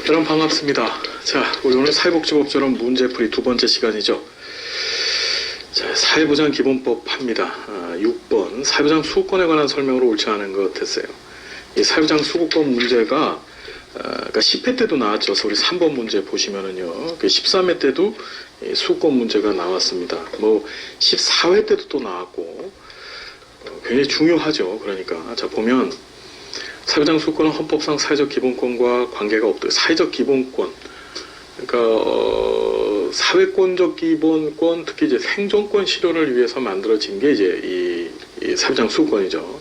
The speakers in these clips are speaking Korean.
여러분 반갑습니다. 자, 우리 오늘 사회복지법조론 문제풀이 두 번째 시간이죠. 자, 사회보장 기본법 합니다. 6번 사회보장 수급권에 관한 설명으로 옳지 않은 것 했어요. 이 사회보장 수급권 문제가 그러니까 10회 때도 나왔죠. 우리 3번 문제 보시면은요. 13회 때도 수급권 문제가 나왔습니다. 뭐 14회 때도 또 나왔고 굉장히 중요하죠. 그러니까 자 보면 사회보장 수급권은 헌법상 사회적 기본권과 관계가 없다. 사회적 기본권, 그러니까 사회권적 기본권, 특히 이제 생존권 실현을 위해서 만들어진 게 이제 이 사회보장 수급권이죠.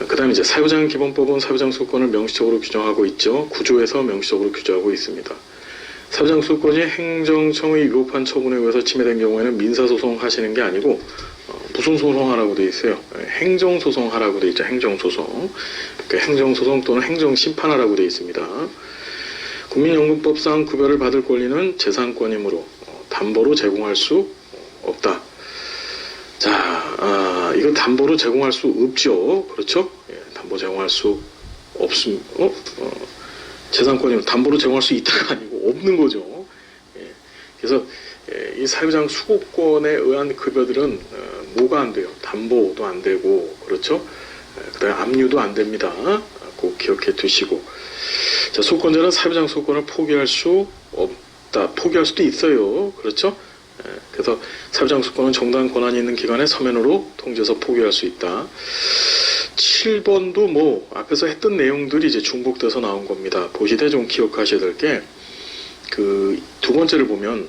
그다음에 이제 사회보장 기본법은 사회보장 수급권을 명시적으로 규정하고 있죠. 구조에서 명시적으로 규정하고 있습니다. 사회보장 수급권이 행정청의 위법한 처분에 의해서 침해된 경우에는 민사소송 하시는 게 아니고 무슨 소송하라고 되어 있어요? 행정소송하라고 되어 있죠. 행정소송. 그러니까 행정소송 또는 행정심판하라고 되어 있습니다. 국민연금법상 급여를 받을 권리는 재산권이므로 담보로 제공할 수 없다. 자, 이거 담보로 제공할 수 없죠. 그렇죠? 예, 담보 제공할 수 없음. 재산권이면 담보로 제공할 수 있다가 아니고 없는 거죠. 예, 그래서 이 사회보장 수급권에 의한 급여들은 뭐가 안 돼요? 담보도 안 되고, 그렇죠? 그 다음에 압류도 안 됩니다. 꼭 기억해 두시고. 자, 수급권자는 사회보장 수급권을 포기할 수 없다. 포기할 수도 있어요. 그렇죠? 그래서 사회보장 수급권은 정당한 권한이 있는 기관의 서면으로 통지해서 포기할 수 있다. 7번도 뭐 앞에서 했던 내용들이 이제 중복돼서 나온 겁니다. 보시되 좀 기억하셔야 될 게 그 두 번째를 보면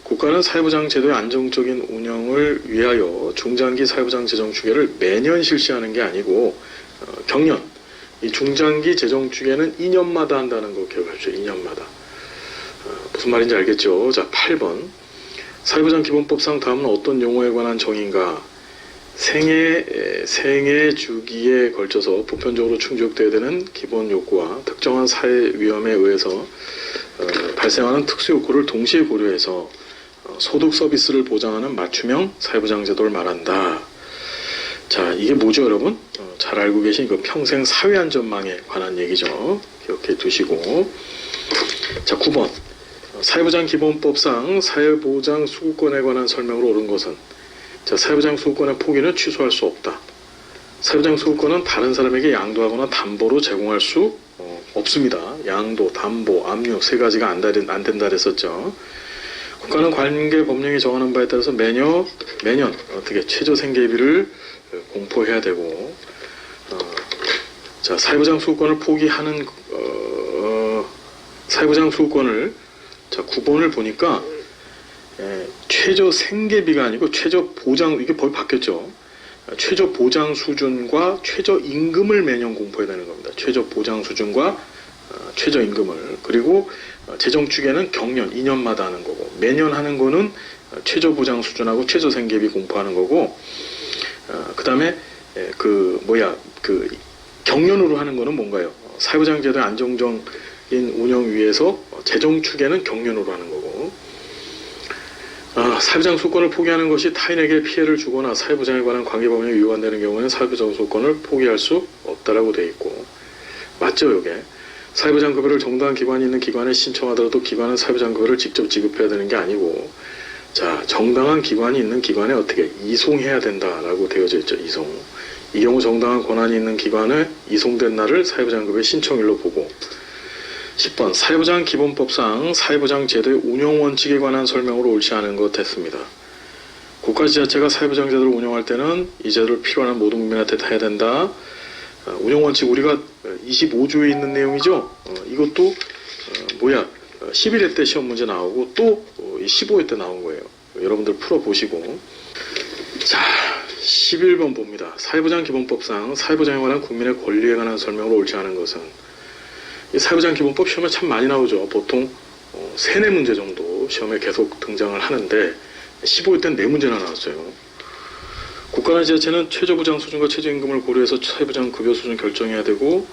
국가는 사회보장 제도의 안정적인 운영을 위하여 중장기 사회보장 재정 추계를 매년 실시하는 게 아니고 경년, 이 중장기 재정 추계는 2년마다 한다는 거 기억하십시오. 2년마다. 무슨 말인지 알겠죠? 자, 8번 사회보장 기본법상 다음은 어떤 용어에 관한 정의인가? 생애 주기에 걸쳐서 보편적으로 충족되어야 되는 기본 욕구와 특정한 사회 위험에 의해서 발생하는 특수 욕구를 동시에 고려해서 소득 서비스를 보장하는 맞춤형 사회보장 제도를 말한다. 자, 이게 뭐죠, 여러분? 잘 알고 계신 그 평생 사회안전망에 관한 얘기죠. 기억해 두시고. 자, 9번 사회보장 기본법상 사회보장 수급권에 관한 설명으로 옳은 것은 자, 사회보장 수급권의 포기는 취소할 수 없다. 사회보장 수급권은 다른 사람에게 양도하거나 담보로 제공할 수 없습니다. 양도, 담보, 압류 세 가지가 안 된다 그랬었죠. 국가는 관계 법령이 정하는 바에 따라서 매년 어떻게 최저 생계비를 공포해야 되고, 자, 사회보장 수급권을 포기하는 사회보장 수급권을 자 9번을 보니까 최저 생계비가 아니고 최저 보장, 이게 법이 바뀌었죠. 최저 보장 수준과 최저 임금을 매년 공포해야 되는 겁니다. 최저 보장 수준과 최저 임금을. 그리고 재정 추계는 경년 2년마다 하는 거고, 매년 하는 거는 최저 보장 수준하고 최저 생계비 공포하는 거고, 그 다음에 그 경년으로 하는 거는 뭔가요? 사회보장 제도의 안정적인 운영 위해서 재정 추계는 경년으로 하는 거고, 사회보장 수권을 포기하는 것이 타인에게 피해를 주거나 사회보장에 관한 관계법령에 위반되는 경우에는 사회보장 수권을 포기할 수 없다라고 되어 있고, 맞죠, 이게? 사회보장 급여를 정당한 기관이 있는 기관에 신청하더라도 기관은 사회보장 급여를 직접 지급해야 되는 게 아니고, 자, 정당한 기관이 있는 기관에 어떻게 이송해야 된다라고 되어져 있죠. 이송. 이 경우 정당한 권한이 있는 기관에 이송된 날을 사회보장 급여 신청일로 보고. 10번 사회보장 기본법상 사회보장 제도의 운영 원칙에 관한 설명으로 옳지 않은 것 했습니다. 국가 지자체가 사회보장 제도를 운영할 때는 이 제도를 필요한 모든 국민한테 다 해야 된다. 운영 원칙 우리가 25조에 있는 내용이죠. 이것도 11회 때 시험 문제 나오고 또 15회 때 나온 거예요. 여러분들 풀어보시고. 자, 11번 봅니다. 사회보장 기본법상 사회보장에 관한 국민의 권리에 관한 설명으로 옳지 않은 것은, 이 사회보장 기본법 시험에 참 많이 나오죠. 보통 3, 4문제 정도 시험에 계속 등장을 하는데 15회 때는 4문제나 나왔어요. 국가나 지자체는 최저보장 수준과 최저임금을 고려해서 사회보장 급여 수준 결정해야 되고,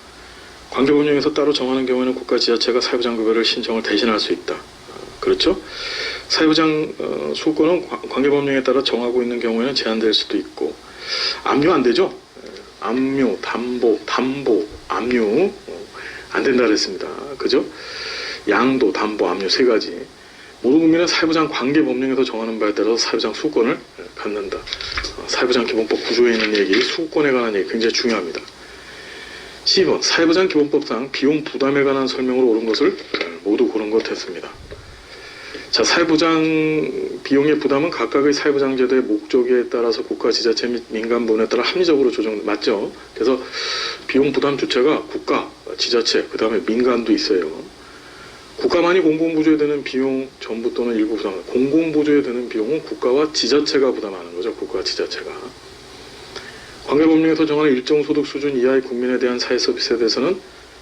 관계법령에서 따로 정하는 경우에는 국가 지자체가 사회보장 급여를 신청을 대신할 수 있다. 그렇죠? 사회보장 수급권은 관계법령에 따라 정하고 있는 경우에는 제한될 수도 있고, 압류 안 되죠? 압류, 담보, 압류 안 된다 그랬습니다. 그죠? 양도, 담보, 압류 세 가지. 모든 국민은 사회부장 관계법령에서 정하는 바에 따라서 사회부장 수권을 갖는다. 사회부장 기본법 구조에 있는 얘기, 수권에 관한 얘기 굉장히 중요합니다. 12번 사회부장 기본법상 비용 부담에 관한 설명으로 옳은 것을 모두 고른 것 했습니다. 자, 사회부장 비용의 부담은 각각의 사회부장 제도의 목적에 따라서 국가, 지자체 및 민간 부문에 따라 합리적으로 조정, 맞죠? 그래서 비용 부담 주체가 국가, 지자체, 그 다음에 민간도 있어요. 국가만이 공공부조에 드는 비용 전부 또는 일부 부담, 공공부조에 드는 비용은 국가와 지자체가 부담하는 거죠. 국가와 지자체가. 관계법령에서 정하는 일정 소득 수준 이하의 국민에 대한 사회 서비스에 대해서는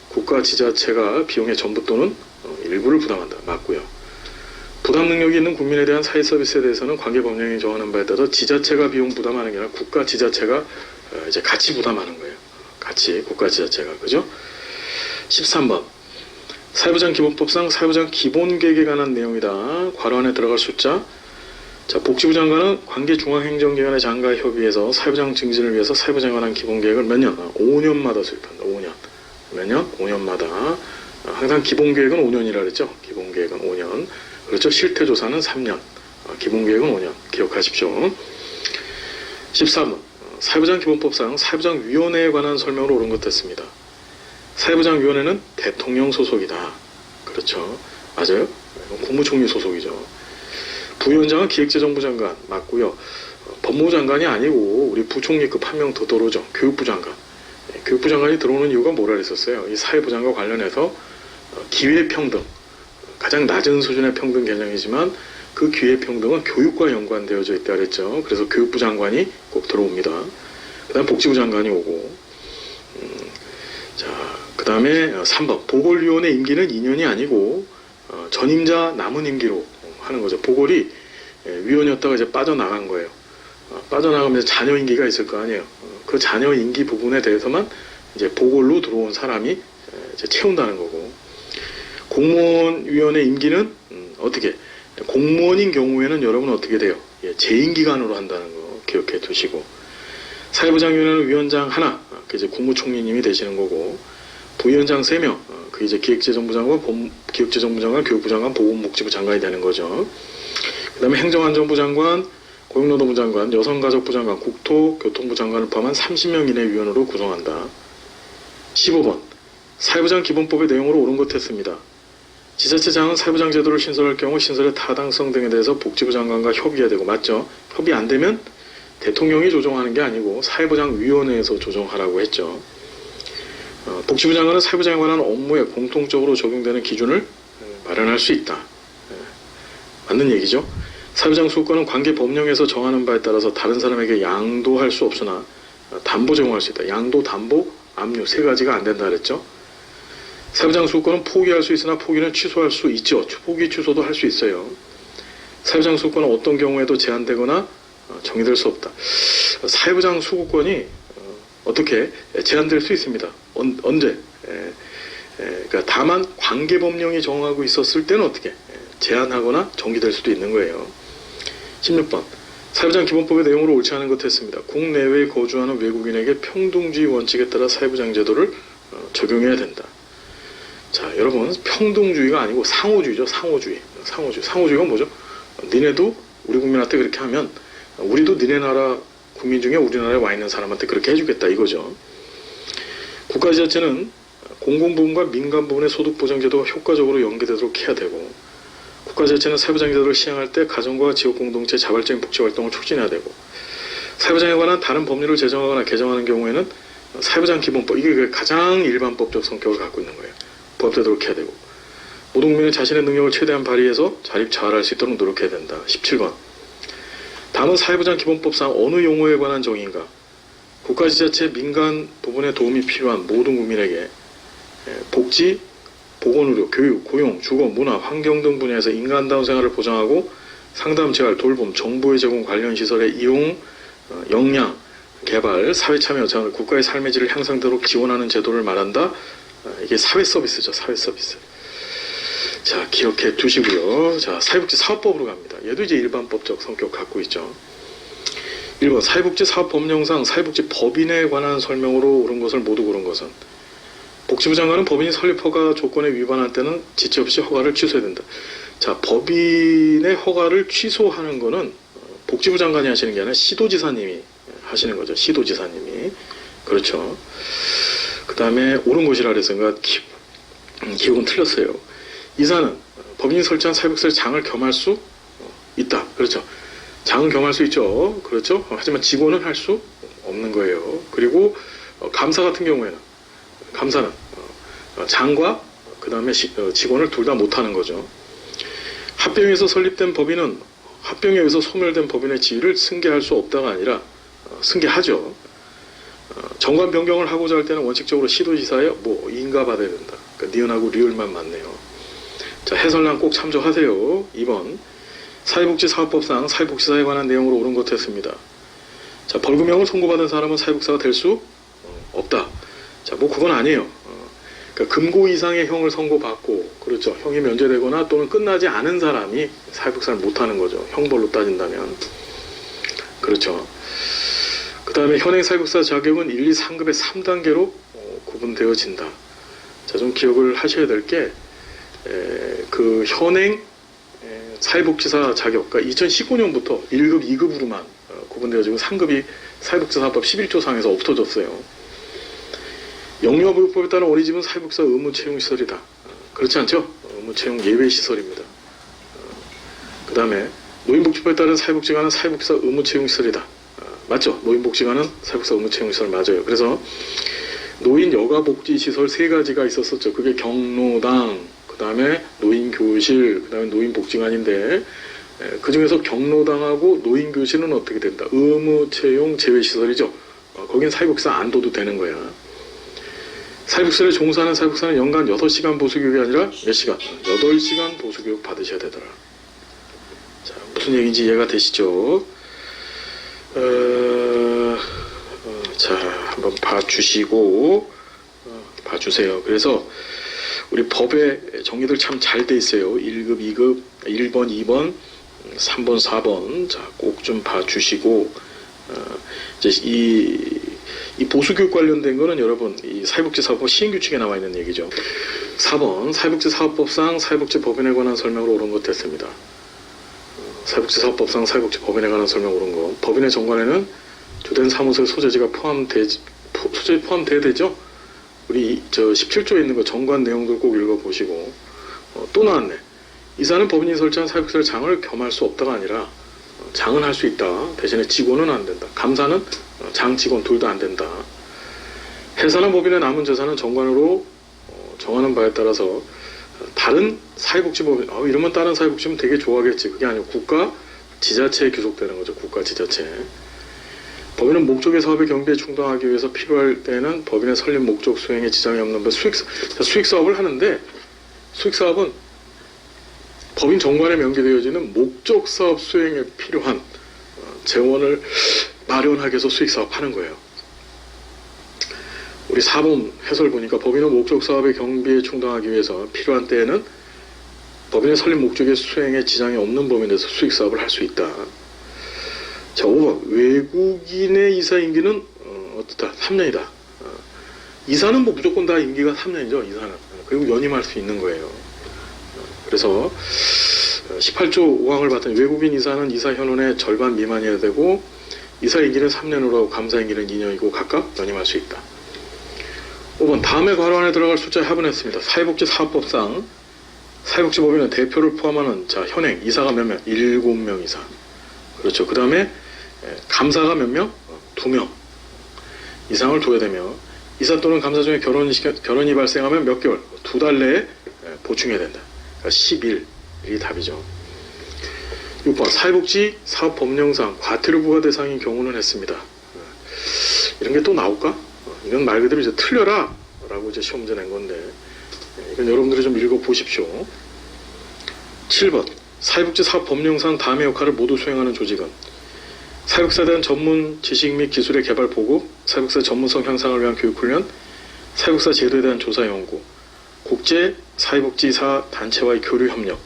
국가, 지자체가 비용의 전부 또는 일부를 부담한다. 맞고요. 부담 능력이 있는 국민에 대한 사회 서비스에 대해서는 관계법령이 정하는 바에 따라서 지자체가 비용 부담하는 게 아니라 국가, 지자체가 이제 같이 부담하는 거예요. 같이 국가, 지자체가. 그죠? 13번 사회부장 기본법상 사회부장 기본계획에 관한 내용이다. 괄호 안에 들어갈 숫자. 자, 복지부 장관은 관계중앙행정기관의 장과 협의해서 사회부장 증진을 위해서 사회부장에 관한 기본계획을 몇 년? 5년마다 수립한다. 5년. 몇 년? 5년마다. 항상 기본계획은 5년이라 그랬죠. 기본계획은 5년. 그렇죠. 실태조사는 3년. 기본계획은 5년. 기억하십시오. 14번 사회부장 기본법상 사회부장위원회에 관한 설명으로 옳은 것 됐습니다. 사회부장위원회는 대통령 소속이다. 그렇죠. 맞아요. 국무총리 소속이죠. 부위원장은 기획재정부 장관 맞고요. 법무부 장관이 아니고 우리 부총리급 한 명 더 들어오죠. 교육부 장관. 교육부 장관이 들어오는 이유가 뭐라 그랬었어요. 이 사회부장과 관련해서 기회평등, 가장 낮은 수준의 평등 개념이지만 그 기회평등은 교육과 연관되어져 있다 그랬죠. 그래서 교육부 장관이 꼭 들어옵니다. 그 다음 복지부 장관이 오고 자, 그 다음에 3번 보궐위원회 임기는 2년이 아니고 전임자 남은 임기로 하는 거죠. 보궐이 위원이었다가 이제 빠져나간 거예요. 빠져나가면서 자녀 임기가 있을 거 아니에요. 그 자녀 임기 부분에 대해서만 이제 보궐로 들어온 사람이 이제 채운다는 거고, 공무원위원회 임기는 어떻게? 공무원인 경우에는 여러분 어떻게 돼요? 재임기간으로 한다는 거 기억해 두시고, 사회부장위원회는 위원장 하나, 그 이제 국무총리님이 되시는 거고, 부위원장 3명, 그 이제 기획재정부 장관, 기획재정부 장관, 교육부 장관, 보건복지부 장관이 되는 거죠. 그 다음에 행정안전부 장관, 고용노동부 장관, 여성가족부 장관, 국토교통부 장관을 포함한 30명 이내 위원으로 구성한다. 15번 사회부장 기본법의 내용으로 옳은 것 했습니다. 지자체장은 사회부장 제도를 신설할 경우 신설의 타당성 등에 대해서 복지부 장관과 협의해야 되고, 맞죠? 협의 안 되면 대통령이 조정하는 게 아니고 사회부장위원회에서 조정하라고 했죠. 복지부 장관은 사회부장에 관한 업무에 공통적으로 적용되는 기준을 마련할 수 있다. 맞는 얘기죠. 사회부장 수권은 관계법령에서 정하는 바에 따라서 다른 사람에게 양도할 수 없으나 담보 제공할 수 있다. 양도, 담보, 압류 세 가지가 안 된다 그랬죠. 사회부장 수권은 포기할 수 있으나 포기는 취소할 수 있죠. 포기 취소도 할 수 있어요. 사회부장 수권은 어떤 경우에도 제한되거나 정의될 수 없다. 사회부장 수권이 어떻게 제한될 수 있습니다. 언제? 그러니까 다만 관계법령이 정하고 있었을 때는 어떻게 제한하거나 정기될 수도 있는 거예요. 16번 사회부장 기본법의 내용으로 옳지 않은 것 했습니다. 국내외에 거주하는 외국인에게 평등주의 원칙에 따라 사회부장 제도를 적용해야 된다. 자, 여러분, 평등주의가 아니고 상호주의죠. 상호주의가 뭐죠? 니네도 우리 국민한테 그렇게 하면 우리도 니네 나라 국민 중에 우리나라에 와 있는 사람한테 그렇게 해주겠다 이거죠. 국가지자체는 공공부문과 민간부문의 소득보장제도가 효과적으로 연계되도록 해야 되고, 국가지자체는 사회부장 제도를 시행할 때 가정과 지역공동체 자발적인 복지활동을 촉진해야 되고, 사회부장에 관한 다른 법률을 제정하거나 개정하는 경우에는 사회부장 기본법, 이게 가장 일반법적 성격을 갖고 있는 거예요. 부합되도록 해야 되고, 모든 국민은 자신의 능력을 최대한 발휘해서 자립자활할 수 있도록 노력해야 된다. 17번 다음은 사회부장 기본법상 어느 용어에 관한 정의인가? 국가지자체 민간 부분에 도움이 필요한 모든 국민에게 복지, 보건의료, 교육, 고용, 주거, 문화, 환경 등 분야에서 인간다운 생활을 보장하고 상담, 재활, 돌봄, 정보의 제공 관련 시설의 이용, 역량, 개발, 사회참여, 국가의 삶의 질을 향상되도록 지원하는 제도를 말한다. 이게 사회서비스죠. 사회서비스. 자, 기억해 두시고요. 자, 사회복지 사업법으로 갑니다. 얘도 이제 일반법적 성격 갖고 있죠. 1번 사회복지사업법령상 사회복지법인에 관한 설명으로 옳은 것을 모두 고른 것은 복지부 장관은 법인이 설립 허가 조건에 위반할 때는 지체 없이 허가를 취소해야 된다. 자, 법인의 허가를 취소하는 거는 복지부 장관이 하시는 게 아니라 시도지사님이 하시는 거죠. 시도지사님이. 그렇죠. 그 다음에 옳은 것이라 그랬으니까 기억은 틀렸어요. 이사는 법인이 설치한 사회복지사의 장을 겸할 수 있다. 그렇죠. 장은 겸할 수 있죠. 그렇죠. 하지만 직원은 할 수 없는 거예요. 그리고 감사 같은 경우에는 감사는 장과 그 다음에 직원을 둘 다 못하는 거죠. 합병에서 설립된 법인은 합병에 의해서 소멸된 법인의 지위를 승계할 수 없다가 아니라 승계하죠. 정관 변경을 하고자 할 때는 원칙적으로 시도지사에 인가받아야 된다. 그러니까 니은하고 리을만 맞네요. 자, 해설란 꼭 참조하세요. 2번 사회복지사업법상 사회복지사에 관한 내용으로 옳은 것 했습니다. 자, 벌금형을 선고받은 사람은 사회복지사가 될 수 없다. 자, 그건 아니에요. 그러니까 금고 이상의 형을 선고받고, 그렇죠. 형이 면제되거나 또는 끝나지 않은 사람이 사회복지사를 못하는 거죠. 형벌로 따진다면. 그렇죠. 그 다음에 현행 사회복지사 자격은 1, 2, 3급의 3단계로 구분되어진다. 자, 좀 기억을 하셔야 될 게, 그 현행 사회복지사 자격, 그러니까 2019년부터 1급, 2급으로만 구분되어지고 3급이 사회복지사법 11조 상에서 없어졌어요. 영유아보육법에 따른 어린이집은 사회복지사 의무채용시설이다. 그렇지 않죠? 의무채용 예외시설입니다. 그 다음에 노인복지법에 따른 사회복지관은 사회복지사 의무채용시설이다. 맞죠? 노인복지관은 사회복지사 의무채용시설 맞아요. 그래서 노인 여가복지시설 3가지가 있었었죠. 그게 경로당, 그 다음에 노인교실, 그 다음에 노인복지관인데 그 중에서 경로당하고 노인교실은 어떻게 된다? 의무채용 제외시설이죠. 거긴 사회복지사 안 둬도 되는 거야. 사회복지사를 종사하는 사회복지사는 연간 6시간 보수교육이 아니라 몇 시간? 8시간 보수교육 받으셔야 되더라. 자, 무슨 얘기인지 이해가 되시죠? 자, 한번 봐주시고, 봐주세요. 그래서 우리 법의 정리들 참 잘 돼 있어요. 1급, 2급, 1번, 2번, 3번, 4번. 자, 꼭 좀 봐주시고, 이제 이 보수교육 관련된 거는 여러분 이 사회복지사업법 시행규칙에 나와 있는 얘기죠. 4번 사회복지사업법상 사회복지법인에 관한 설명으로 옳은 것 됐습니다. 사회복지사업법상 사회복지법인에 관한 설명 옳은 거. 법인의 정관에는 주된 사무소의 소재지가 포함돼야 되죠. 우리 저 17조에 있는 거 정관 내용들 꼭 읽어보시고. 또 나왔네. 이사는 법인이 설치한 사회복지사의 장을 겸할 수 없다가 아니라 장은 할 수 있다. 대신에 직원은 안 된다. 감사는 장, 직원 둘 다 안 된다. 해산한 법인의 남은 재산은 정관으로 정하는 바에 따라서 다른 사회복지법인, 이러면 다른 사회복지법은 되게 좋아하겠지. 그게 아니고 국가 지자체에 귀속되는 거죠. 국가 지자체. 법인은 목적의 사업의 경비에 충당하기 위해서 필요할 때는 법인의 설립 목적 수행에 지장이 없는 수익사업을 하는데, 수익사업은 법인 정관에 명기되어지는 목적사업 수행에 필요한 재원을 마련하기 위해서 수익사업 하는 거예요. 우리 4번 해설 보니까 법인은 목적사업의 경비에 충당하기 위해서 필요한 때에는 법인의 설립 목적의 수행에 지장이 없는 범위내에서 수익사업을 할 수 있다. 자, 5번 외국인의 이사 임기는 어떻다? 3년이다. 이사는 무조건 다 임기가 3년이죠. 이사는. 그리고 연임할 수 있는 거예요. 그래서 18조 5항을 봤더니 외국인 이사는 이사 현원의 절반 미만이어야 되고 이사 임기는 3년으로 하고 감사 임기는 2년이고 각각 연임할 수 있다. 5번 다음에 괄호 안에 들어갈 숫자에 합은했습니다. 사회복지사업법상 사회복지법인은 대표를 포함하는 현행 이사가 몇 명? 7명 이상. 그렇죠. 그 다음에 감사가 몇 명? 2명 이상을 둬야 되며 이사 또는 감사 중에 결혼이 발생하면 몇 개월? 2달 내에 보충해야 된다. 그러니까 10일이 답이죠. 6번 사회복지 사업법령상 과태료부과 대상인 경우는 했습니다. 이런 게 또 나올까? 이건 말 그대로 이제 틀려라 라고 이제 시험 문제 낸 건데 이건 여러분들이 좀 읽어보십시오. 7번 사회복지 사업법령상 다음의 역할을 모두 수행하는 조직은 사회복지사에 대한 전문 지식 및 기술의 개발 보급, 사회복지사 전문성 향상을 위한 교육훈련, 사회복지사 제도에 대한 조사 연구, 국제 사회복지사 단체와의 교류 협력.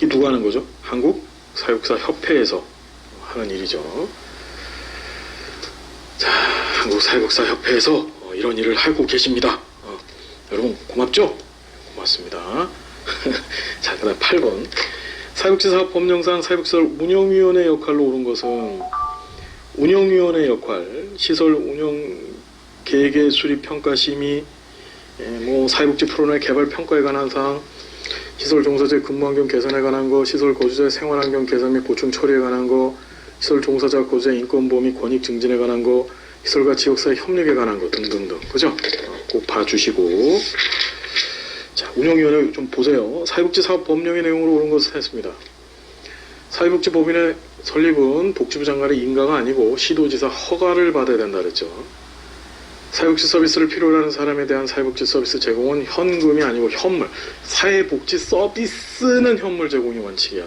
이 누가 하는 거죠? 한국 사회복지사 협회에서 하는 일이죠. 자, 한국사회복지사협회에서 이런 일을 하고 계십니다. 여러분 고맙죠? 고맙습니다. 자, 그 다음 8번. 사회복지사업법령상 사회복지사 운영위원회 역할로 오른 것은 운영위원회 역할, 시설 운영 계획의 수립 평가 심의, 사회복지 프로그램 개발 평가에 관한 사항, 시설 종사자의 근무 환경 개선에 관한 거, 시설 거주자의 생활 환경 개선 및 보충 처리에 관한 거, 시설 종사자 거주자의 인권 보호 및 권익 증진에 관한 거, 시설과 지역사회 협력에 관한 거 등등등. 그죠? 꼭 봐주시고. 자, 운영위원회 좀 보세요. 사회복지사업법령의 내용으로 옳은 것을 했습니다. 사회복지법인의 설립은 복지부 장관의 인가가 아니고 시도지사 허가를 받아야 된다 그랬죠. 사회복지 서비스를 필요로 하는 사람에 대한 사회복지 서비스 제공은 현금이 아니고 현물. 사회복지 서비스는 현물 제공이 원칙이야.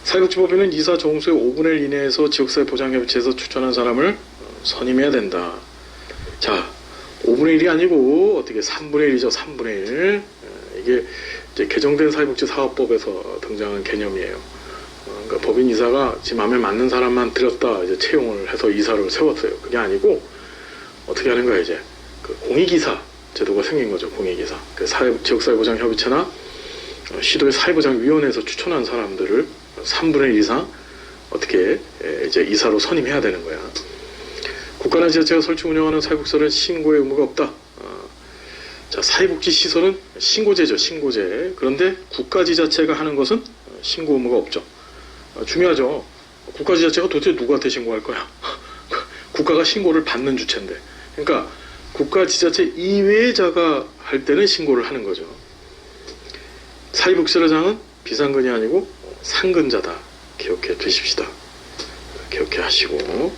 사회복지법인은 이사 정수의 5분의 1 이내에서 지역사회 보장협의체에서 추천한 사람을 선임해야 된다. 자, 5분의 1이 아니고 어떻게 3분의 1이죠. 3분의 1. 이게 이제 개정된 사회복지사업법에서 등장한 개념이에요. 그러니까 법인 이사가 지 마음에 맞는 사람만 들였다 이제 채용을 해서 이사를 세웠어요. 그게 아니고 어떻게 하는 거야 이제 그 공익이사 제도가 생긴 거죠. 공익이사. 그 지역사회보장협의체나 시도의 사회보장위원회에서 추천한 사람들을 3분의 1 이상 어떻게 이제 이사로 선임해야 되는 거야. 국가나 지자체가 설치 운영하는 사회복지시설은 신고의 의무가 없다. 자, 사회복지시설은 신고제죠. 신고제. 그런데 국가지자체가 하는 것은 신고 의무가 없죠. 중요하죠. 국가지자체가 도대체 누구한테 신고할 거야? 국가가 신고를 받는 주체인데. 그러니까 국가지자체 이외의 자가 할 때는 신고를 하는 거죠. 사회복지사장은 비상근이 아니고 상근자다. 기억해 두십시다. 기억해 하시고.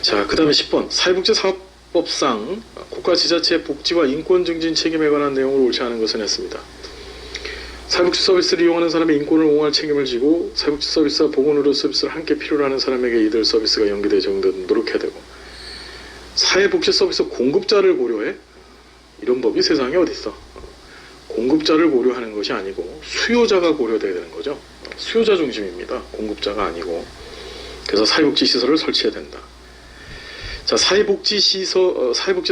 자, 그 다음에 10번. 사회복지사업법상 국가지자체의 복지와 인권 증진 책임에 관한 내용을 옳지 않은 것은 했습니다. 사회복지 서비스를 이용하는 사람의 인권을 옹호할 책임을 지고 사회복지 서비스와 보건의료 서비스를 함께 필요로 하는 사람에게 이들 서비스가 연계되어 제공되도록 노력해야 되고 사회복지 서비스 공급자를 고려해? 이런 법이 세상에 어디 있어? 공급자를 고려하는 것이 아니고 수요자가 고려돼야 되는 거죠. 수요자 중심입니다. 공급자가 아니고. 그래서 사회복지 시설을 설치해야 된다. 자, 사회복지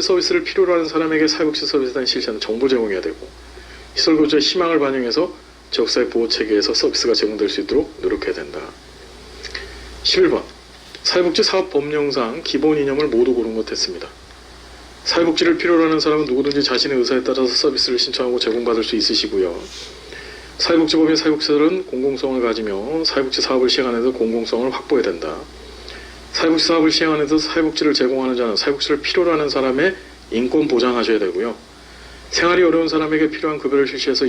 서비스를 필요로 하는 사람에게 사회복지 서비스에 대한 실시하는 정보 제공해야 되고 시설 거주자의 희망을 반영해서 지역사회 보호체계에서 서비스가 제공될 수 있도록 노력해야 된다. 11번. 사회복지 사업법령상 기본 이념을 모두 고른 것 했습니다. 사회복지를 필요로 하는 사람은 누구든지 자신의 의사에 따라서 서비스를 신청하고 제공받을 수 있으시고요. 사회복지법인 사회복지시설은 공공성을 가지며 사회복지 사업을 시행하는 데서 공공성을 확보해야 된다. 사회복지 사업을 시행하는 데서 사회복지를 제공하는 자는 사회복지를 필요로 하는 사람의 인권 보장하셔야 되고요. 생활이 어려운 사람에게 필요한 급여를 실시해서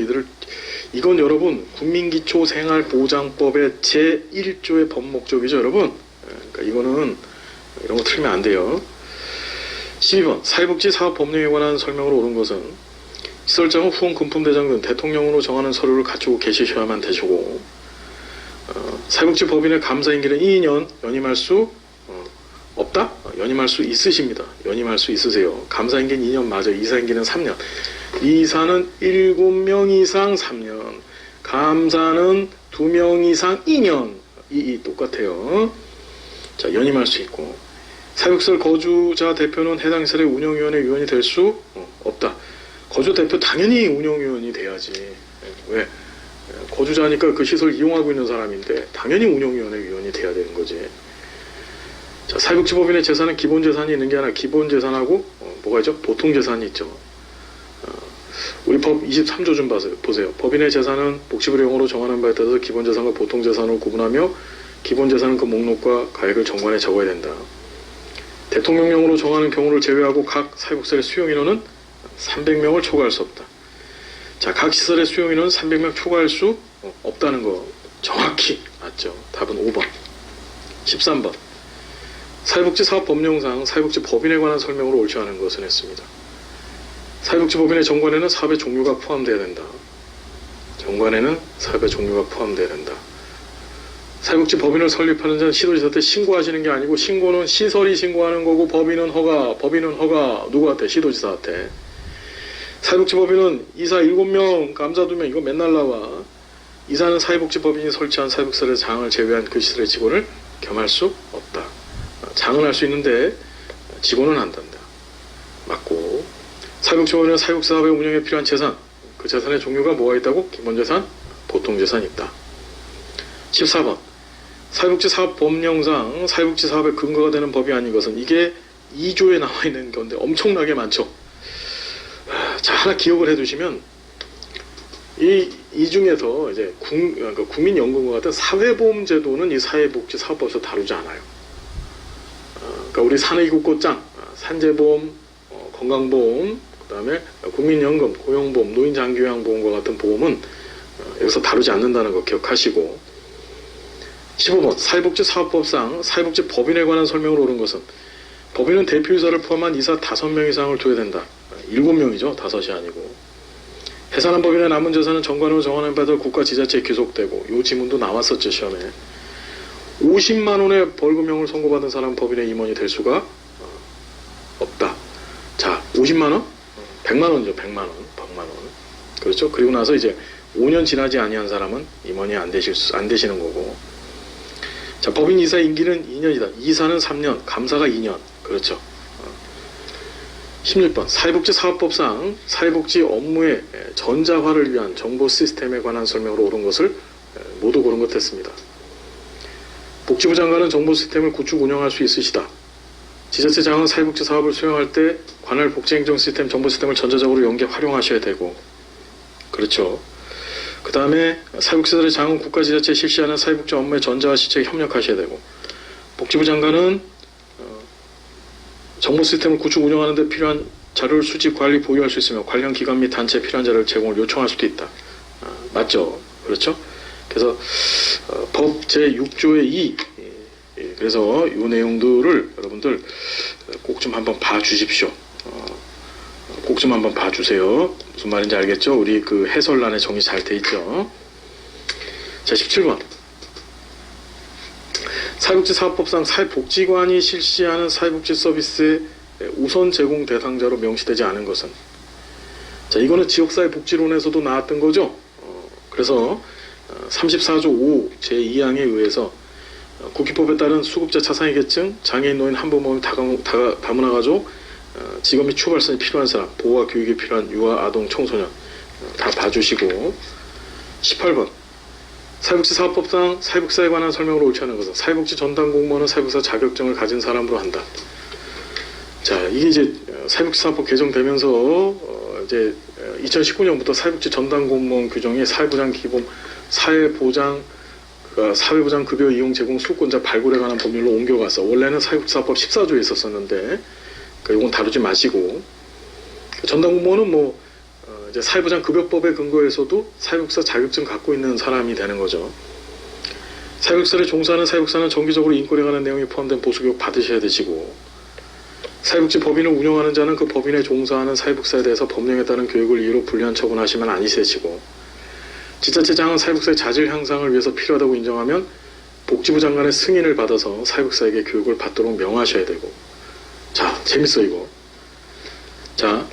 이건 여러분 국민기초생활보장법의 제1조의 법 목적이죠 여러분. 그러니까 이거는 이런 거 틀리면 안 돼요. 12번. 사회복지 사업법령에 관한 설명으로 옳은 것은 시설장은 후원 금품대장 등 대통령으로 정하는 서류를 갖추고 계시셔야만 되시고 사회복지법인의 감사임기는 2년 연임할 수 없다? 연임할 수 있으십니다. 연임할 수 있으세요. 감사임기는 2년 맞아요. 이사임기는 3년. 이사는 7명 이상 3년. 감사는 2명 이상 2년. 이 똑같아요. 자, 연임할 수 있고. 사회복지시설 거주자 대표는 해당 시설의 운영위원회 위원이 될 수 없다. 거주 대표 당연히 운영위원이 돼야지. 왜? 거주자니까 그 시설 이용하고 있는 사람인데 당연히 운영위원회 위원이 돼야 되는 거지. 자, 사회복지법인의 재산은 기본재산이 있는 게 아니라 기본재산하고 뭐가 있죠? 보통재산이 있죠. 우리 법 23조 좀 보세요. 법인의 재산은 복지부령으로 정하는 바에 따라서 기본재산과 보통재산으로 구분하며 기본재산은 그 목록과 가액을 정관에 적어야 된다. 대통령령으로 정하는 경우를 제외하고 각 사회복지시설의 수용인원은 300명을 초과할 수 없다. 자, 각 시설의 수용인원은 300명 초과할 수 없다는 거 정확히 맞죠. 답은 5번. 13번. 사회복지사업법령상 사회복지법인에 관한 설명으로 옳지 않은 것은 했습니다. 사회복지법인의 정관에는 사업의 종류가 포함되어야 된다. 정관에는 사업의 종류가 포함되어야 된다. 사회복지법인을 설립하는 자는 시도지사한테 신고하시는 게 아니고 신고는 시설이 신고하는 거고 법인은 허가 누구한테? 시도지사한테. 사회복지법인은 이사 7명, 감사 2명 이거 맨날 나와. 이사는 사회복지법인이 설치한 사회복지시설의 장을 제외한 그 시설의 직원을 겸할 수 없다. 장은 할 수 있는데 직원은 안 단다. 맞고. 사회복지법인은 사회복지사업의 운영에 필요한 재산, 그 재산의 종류가 뭐가 있다고? 기본재산, 보통재산이 있다. 14번 사회복지사업 법령상 사회복지사업의 근거가 되는 법이 아닌 것은, 이게 2조에 나와 있는 건데 엄청나게 많죠. 자, 하나 기억을 해두시면 이 중에서 이제 국민연금과 같은 사회보험제도는 이 사회복지사업법에서 다루지 않아요. 그러니까 우리 산의국고장, 산재보험, 건강보험, 그 다음에 국민연금, 고용보험, 노인장기요양보험과 같은 보험은 여기서 다루지 않는다는 거 기억하시고, 15번 사회복지사업법상 사회복지법인에 관한 설명으로 옳은 것은, 법인은 대표이사를 포함한 이사 5명 이상을 둬야 된다. 7명이죠. 5이 아니고. 해산한 법인의 남은 재산은 정관으로 정하는 바들 국가 지자체에 귀속되고, 이 지문도 나왔었죠, 시험에. 50만 원의 벌금형을 선고받은 사람은 법인의 임원이 될 수가 없다. 자, 50만 원? 100만 원이죠. 100만 원. 100만 원. 그렇죠. 그리고 나서 이제 5년 지나지 아니한 사람은 임원이 안 되시는 거고. 자, 법인 이사 임기는 2년이다. 이사는 3년, 감사가 2년. 그렇죠. 16번 사회복지사업법상 사회복지 업무의 전자화를 위한 정보 시스템에 관한 설명으로 옳은 것을 모두 고른 것 했습니다. 복지부 장관은 정보 시스템을 구축 운영할 수 있으시다. 지자체장은 사회복지사업을 수행할 때 관할 복지행정 시스템 정보 시스템을 전자적으로 연계 활용하셔야 되고, 그렇죠. 그 다음에 사회복지사장은 국가지자체에 실시하는 사회복지 업무의 전자화 시책에 협력하셔야 되고, 복지부 장관은 정보 시스템을 구축 운영하는 데 필요한 자료를 수집, 관리, 보유할 수 있으며 관련 기관 및 단체에 필요한 자료를 제공을 요청할 수도 있다. 맞죠? 그렇죠? 그래서 법 제6조의 2, 그래서 이 내용들을 여러분들 꼭 좀 한번 봐주십시오. 꼭 좀 한번 봐주세요. 무슨 말인지 알겠죠? 우리 그 해설란에 정리 잘 돼 있죠? 자, 17번 사회복지사업법상 사회복지관이 실시하는 사회복지 서비스의 우선 제공 대상자로 명시되지 않은 것은, 자, 이거는 지역사회복지론에서도 나왔던 거죠. 그래서 34조 5 제2항에 의해서 국기법에 따른 수급자 차상위 계층, 장애인, 노인, 한부모님, 다문화 가족, 직업 및 추후 발전이 필요한 사람, 보호와 교육이 필요한 유아, 아동, 청소년 다 봐주시고, 18번 사회복지사업법상 사회복지사에 관한 설명으로 옳지 않은 것은, 사회복지 전담 공무원은 사회복지사 자격증을 가진 사람으로 한다. 자, 이게 이제 사회복지사업법 개정되면서 이제 2019년부터 사회복지 전담 공무원 규정이 사회보장 기본 사회보장 급여 이용 제공 수급권자 발굴에 관한 법률로 옮겨가서, 원래는 사회복지사업법 14조에 있었었는데 이건 다루지 마시고, 전담 공무원은 뭐 이제 사회보장 급여법에 근거해서도 사회복지사 자격증 갖고 있는 사람이 되는 거죠. 사회복지사를 종사하는 사회복지사는 정기적으로 인권에 관한 내용이 포함된 보수교육 받으셔야 되시고, 사회복지 법인을 운영하는 자는 그 법인에 종사하는 사회복지사에 대해서 법령에 따른 교육을 이유로 불리한 처분하시면 아니시고, 지자체장은 사회복지사의 자질 향상을 위해서 필요하다고 인정하면 복지부 장관의 승인을 받아서 사회복지사에게 교육을 받도록 명하셔야 되고. 자, 재밌어 이거. 자,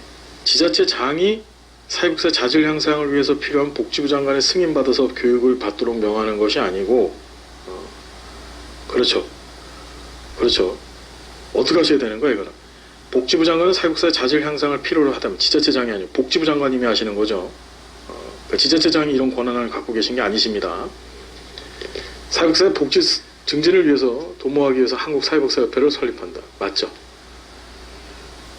지자체장이 사회복지사 자질 향상을 위해서 필요한 복지부 장관의 승인받아서 교육을 받도록 명하는 것이 아니고, 그렇죠. 그렇죠. 어떻게 하셔야 되는 거예요, 이거는? 복지부 장관은 사회복지사의 자질 향상을 필요로 하다면, 지자체장이 아니고 복지부 장관님이 하시는 거죠. 그러니까 지자체장이 이런 권한을 갖고 계신 게 아니십니다. 사회복지사의 복지 증진을 위해서 도모하기 위해서 한국사회복지사협회를 설립한다. 맞죠?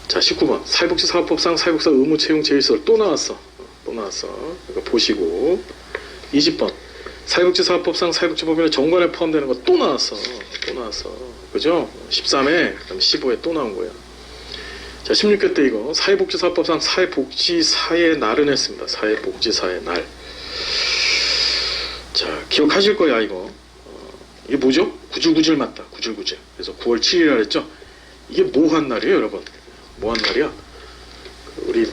자, 19번 사회복지사업법상 사회복지사 의무 채용 제의서를 또 나왔어. 이거 보시고. 20번 사회복지사업법상 사회복지법인의 정관에 포함되는 거 또 나왔어. 그죠? 13회 그다음에 15회 또 나온 거야. 자, 16회 때 이거 사회복지사업법상 사회복지사의 날은 했습니다. 사회복지사의 날. 자, 기억하실 거야 이거. 이게 뭐죠? 구질구질 맞다. 구질구질. 그래서 9월 7일이라 했죠. 이게 뭐 한 날이에요, 여러분? 뭐 한 날이야? 우리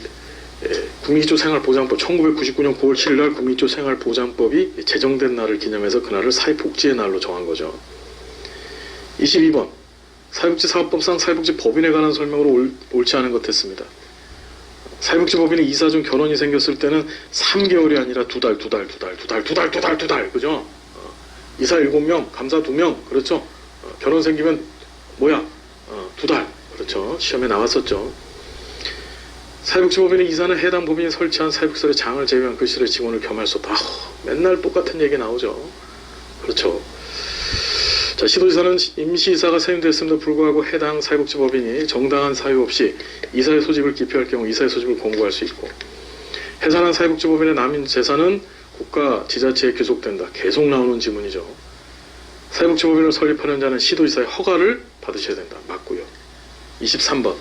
국민기초생활보장법 1999년 9월 7일 날 국민기초생활보장법이 제정된 날을 기념해서 그날을 사회복지의 날로 정한 거죠. 22번 사회복지사업법상 사회복지법인에 관한 설명으로 옳지 않은 것 했습니다. 사회복지법인의 이사 중 결혼이 생겼을 때는 3개월이 아니라 2달, 그죠? 이사 7명, 감사 2명, 그렇죠? 결혼 생기면 2달. 그렇죠. 시험에 나왔었죠. 사회복지법인의 이사는 해당 법인이 설치한 사회복지설의 장을 제외한 그 시설의 직원을 겸할 수 없다. 맨날 똑같은 얘기 나오죠. 그렇죠. 자, 시도지사는 임시이사가 사임됐음에도 불구하고 해당 사회복지법인이 정당한 사유 없이 이사의 소집을 기피할 경우 이사의 소집을 권고할 수 있고, 해산한 사회복지법인의 남인 재산은 국가 지자체에 귀속된다. 계속 나오는 지문이죠. 사회복지법인을 설립하는 자는 시도지사의 허가를 받으셔야 된다. 맞고요. 23번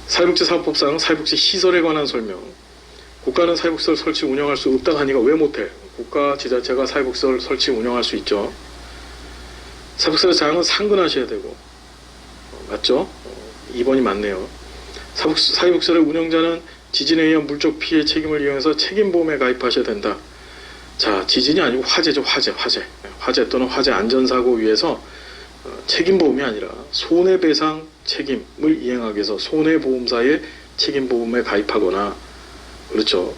사회복지사업법상 사회복지시설에 관한 설명. 국가는 사회복지시설 설치 운영할 수 없다고 하니까 왜 못해? 국가 지자체가 사회복지시설 설치 운영할 수 있죠. 사회복지시설 장은 상근하셔야 되고, 맞죠? 2번이 맞네요. 사회복지시설의 운영자는 지진에 의한 물적 피해 책임을 이용해서 책임보험에 가입하셔야 된다. 자, 지진이 아니고 화재죠. 화재 또는 화재 안전사고 위해서 책임보험이 아니라 손해배상 책임을 이행하기 위해서 손해보험사의 책임보험에 가입하거나, 그렇죠,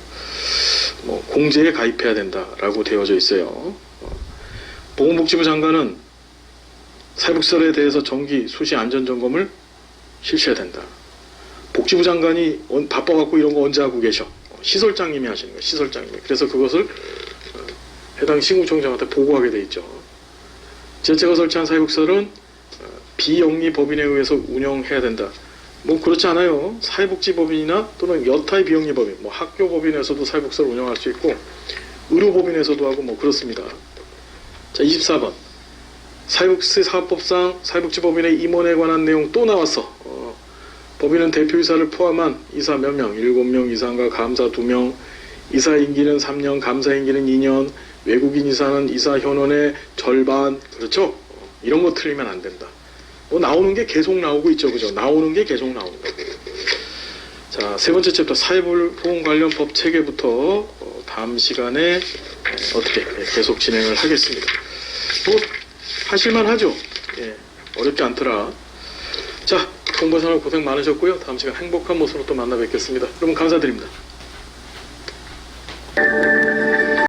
공제에 가입해야 된다라고 되어져 있어요. 보건복지부 장관은 사회복지시설에 대해서 정기 수시 안전점검을 실시해야 된다. 복지부 장관이 바빠갖고 이런 거 언제 하고 계셔? 시설장님이 하시는 거예요. 시설장님이. 그래서 그것을 해당 신구청장한테 보고하게 돼 있죠. 지자체가 설치한 사회복지시설은 비영리법인에 의해서 운영해야 된다. 그렇지 않아요. 사회복지법인이나 또는 여타의 비영리법인, 학교법인에서도 사회복지시설 운영할 수 있고, 의료법인에서도 하고 그렇습니다. 자, 24번 사회복지사업법상 사회복지법인의 임원에 관한 내용 또 나왔어. 법인은 대표이사를 포함한 이사 몇 명, 7명 이상과 감사 2명, 이사 임기는 3년, 감사 임기는 2년, 외국인 이사는 이사 현원의 절반. 그렇죠? 이런 거 틀리면 안 된다. 나오는 게 계속 나오고 있죠. 그죠? 나오는 게 계속 나온다. 자, 세 번째 챕터 사회보험 관련 법 체계부터 다음 시간에 어떻게 계속 진행을 하겠습니다. 하실만 하죠? 예, 어렵지 않더라. 자, 공부하느라 고생 많으셨고요. 다음 시간 행복한 모습으로 또 만나 뵙겠습니다. 여러분 감사드립니다.